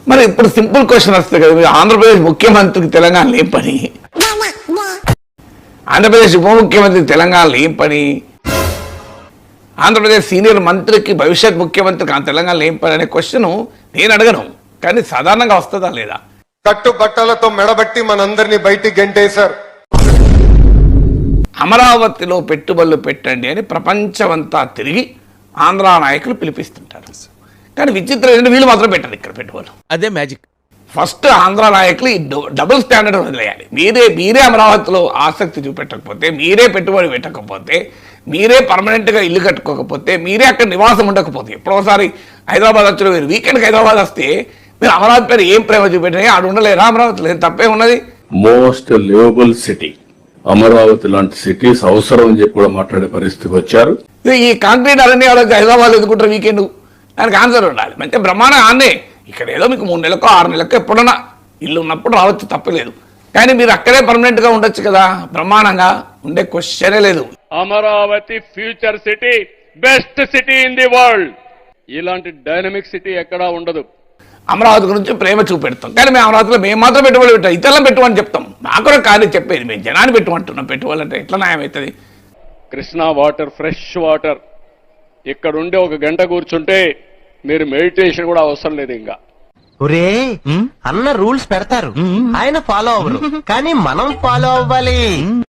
మరి ఇప్పుడు simple question వస్తుంది కదా, ఆంధ్రప్రదేశ్ ముఖ్యమంత్రికి తెలంగాణలో ఏం పని? ఆంధ్రప్రదేశ్ ఉప ముఖ్యమంత్రికి తెలంగాణలో ఏం పని? ఆంధ్రప్రదేశ్ సీనియర్ మంత్రికి భవిష్యత్ ముఖ్యమంత్రికి ఆ తెలంగాణలో ఏం పని అనే క్వశ్చన్ నేను అడగను, కానీ సాధారణంగా వస్తుందా లేదా? కట్టుబట్టలతో మెడబట్టి మనందరినీ బయటికి గంటేశారు. అమరావతిలో పెట్టుబడులు పెట్టండి అని ప్రపంచమంతా తిరిగి ఆంధ్ర నాయకులు పిలిపిస్తుంటారు. కానీ విచిత్రం ఏంటంటే వీళ్ళు మాత్రం పెట్టారు ఇక్కడ పెట్టుబడులు. అదే మ్యాజిక్. ఫస్ట్ ఆంధ్ర నాయకులు ఈ డబుల్ స్టాండర్డ్ వదిలేయాలి. మీరే అమరావతిలో ఆసక్తి చూపెట్టకపోతే, మీరే పెట్టుబడి పెట్టకపోతే, మీరే పర్మనెంట్గా ఇల్లు కట్టుకోకపోతే, మీరే అక్కడ నివాసం ఉండకపోతే, ఎప్పుడోసారి హైదరాబాద్ వచ్చిన మీరు వీకెండ్కి హైదరాబాద్ వస్తే మీరు అమరావతి పేరు ఏం ప్రేమ చూపెట్టినా ఆడు ఉండలేరా? అమరావతి లేదు, తప్పే ఉన్నది. మోస్ట్ లివబుల్ సిటీ అమరావతి లాంటి సిటీస్ అవసరం అని చెప్పి కూడా మాట్లాడే పరిస్థితికి వచ్చారు. ఈ కాంక్రీట్ అవన్నీ వాళ్ళకి హైదరాబాద్ ఎదుర్కొంటారు వీకెండ్, దానికి ఆన్సర్ ఉండాలి. మంచి బ్రహ్మాండం ఆన్నే ఇక్కడ ఏదో మీకు 3 నెలలకో 6 నెలలకో ఎప్పుడన్నా ఇల్లు ఉన్నప్పుడు రావచ్చు, తప్పలేదు. కానీ మీరు అక్కడే పర్మనెంట్ గా ఉండొచ్చు కదా, బ్రహ్మాండంగా ఉండే క్వశ్చనే లేదు. Amaravati future city, best city in the world. ఇలాంటి డైనమిక్ సిటీ ఎక్కడా ఉండదు. అమరావతి గురించి ప్రేమ చూపెడతాం, కానీ మేము అమరావతిలో మేము మాత్రం పెట్టుబడి పెట్టాం, ఇతరులను పెట్టుమని చెప్తాం. మాకు కూడా కానీ చెప్పేది మేము జనాన్ని పెట్టుమంటున్నాం. పెట్టుబడులంటే ఎట్లా న్యాయం అవుతుంది? Krishna water, fresh water. ఇక్కడ ఉండి 1 గంట కూర్చుంటే మీరు మెడిటేషన్ కూడా అవసరం లేదు. ఇంకా ఒరే అన్న రూల్స్ పెడతారు, ఆయన ఫాలో అవ్వరు, కానీ మనం ఫాలో అవ్వాలి.